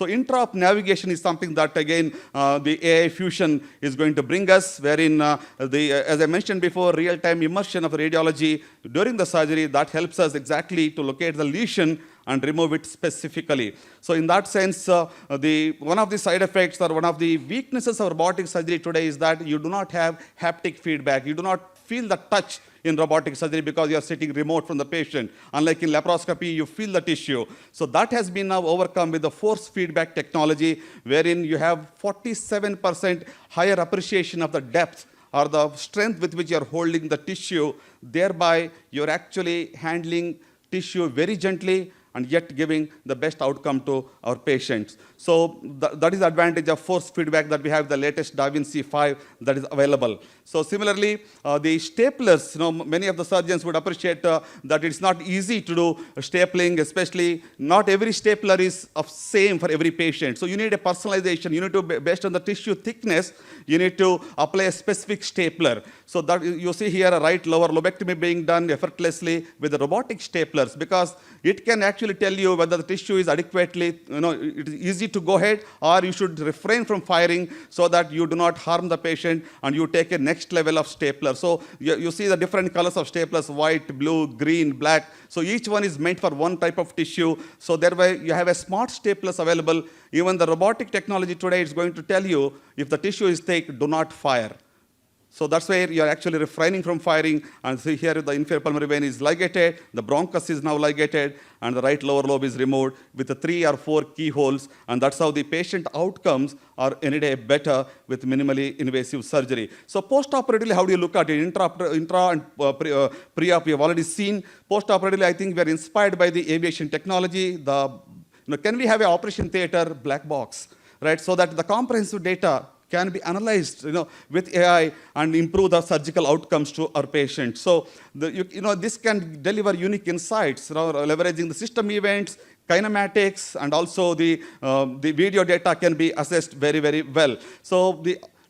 So intra-op navigation is something that, again, the AI fusion is going to bring us, wherein, as I mentioned before, real-time immersion of radiology during the surgery, that helps us exactly to locate the lesion and remove it specifically. So in that sense, one of the side effects or one of the weaknesses of robotic surgery today is that you do not have haptic feedback. You do not feel the touch in robotic surgery because you are sitting remote from the patient. Unlike in laparoscopy, you feel the tissue. So that has been now overcome with the force feedback technology, wherein you have 47% higher appreciation of the depth or the strength with which you are holding the tissue. Thereby, you're actually handling tissue very gently and yet giving the best outcome to our patients. So that is the advantage of force feedback that we have the latest Da Vinci 5 that is available. So similarly, the staplers, many of the surgeons would appreciate that it's not easy to do stapling, especially not every stapler is of same for every patient. So you need a personalization. You need to, based on the tissue thickness, you need to apply a specific stapler. So that you see here a right lower lobectomy being done effortlessly with the robotic staplers, because it can actually tell you whether the tissue is adequately, it is easy to go ahead, or you should refrain from firing so that you do not harm the patient and you take a next level of stapler. So you see the different colors of staplers: white, blue, green, black. So each one is meant for one type of tissue. So thereby you have a smart staplers available. Even the robotic technology today is going to tell you if the tissue is thick, do not fire. So that's where you're actually refraining from firing. And see here the inferior pulmonary vein is ligated, the bronchus is now ligated, and the right lower lobe is removed with the 3 or 4 keyholes. And that's how the patient outcomes are any day better with minimally invasive surgery. So post-operatively, how do you look at it? Intra and pre-op, we have already seen. Post-operatively, I think we are inspired by the aviation technology. Can we have an operation theater black box, right? So that the comprehensive data can be analyzed, with AI and improve the surgical outcomes to our patients. So, this can deliver unique insights, leveraging the system events, kinematics, and also the video data can be assessed very, very well. So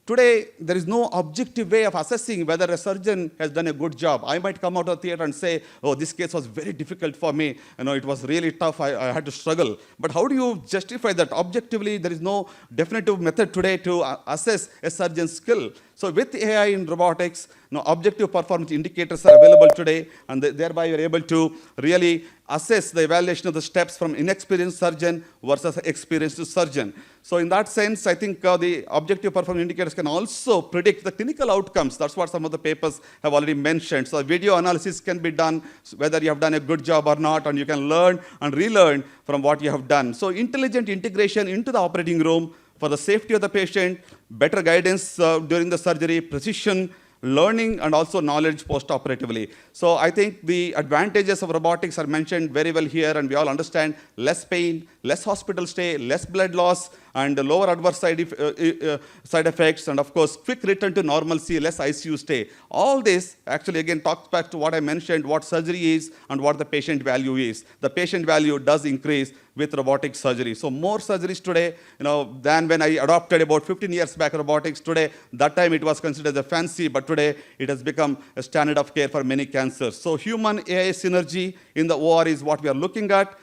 today, there is no objective way of assessing whether a surgeon has done a good job. I might come out of the theater and say, oh, this case was very difficult for me. It was really tough. I had to struggle. But how do you justify that? Objectively, there is no definitive method today to assess a surgeon's skill. So with AI in robotics, objective performance indicators are available today, and thereby you're able to really assess the evaluation of the steps from inexperienced surgeon versus experienced surgeon. So in that sense, I think the objective performance indicators can also predict the clinical outcomes. That's what some of the papers have already mentioned. So video analysis can be done, whether you have done a good job or not, and you can learn and relearn from what you have done. So intelligent integration into the operating room for the safety of the patient, better guidance during the surgery, precision, learning, and also knowledge post-operatively. So I think the advantages of robotics are mentioned very well here, and we all understand less pain, less hospital stay, less blood loss, and lower adverse side effects, and of course, quick return to normalcy, less ICU stay. All this actually again talks back to what I mentioned, what surgery is and what the patient value is. The patient value does increase with robotic surgery. So more surgeries today, than when I adopted about 15 years back robotics. Today, that time it was considered a fancy, but today it has become a standard of care for many cancers. So human AI synergy in the OR is what we are looking at.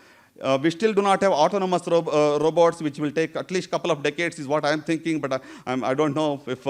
We still do not have autonomous robots, which will take at least a couple of decades, is what I'm thinking. But I don't know if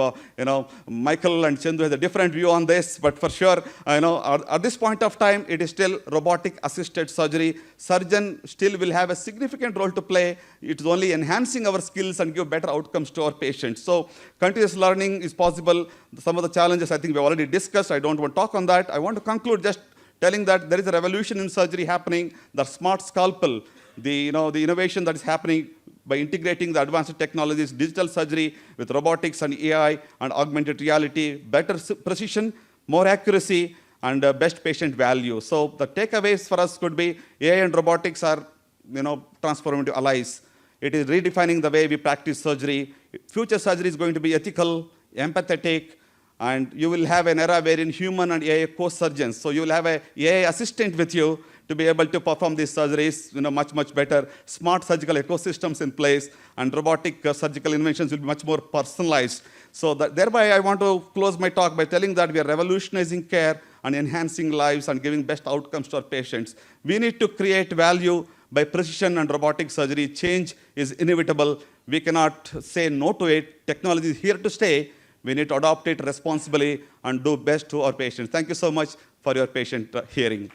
Michael and Chandu has a different view on this. But for sure, at this point of time, it is still robotic-assisted surgery. Surgeon still will have a significant role to play. It's only enhancing our skills and give better outcomes to our patients. So continuous learning is possible. Some of the challenges I think we've already discussed. I don't want to talk on that. I want to conclude just telling that there is a revolution in surgery happening. The Smart Scalpel, the innovation that is happening by integrating the advanced technologies, digital surgery with robotics and AI and augmented reality, better precision, more accuracy, and best patient value. So the takeaways for us could be AI and robotics are transformative allies. It is redefining the way we practice surgery. Future surgery is going to be ethical, empathetic, and you will have an era wherein human and AI co-surgeons. So you will have an AI assistant with you to be able to perform these surgeries much, much better. Smart surgical ecosystems in place, and robotic surgical inventions will be much more personalized. So thereby I want to close my talk by telling that we are revolutionizing care and enhancing lives and giving best outcomes to our patients. We need to create value By precision and robotic surgery, change is inevitable. We cannot say no to it. Technology is here to stay. We need to adopt it responsibly and do best to our patients. Thank you so much for your patient hearing.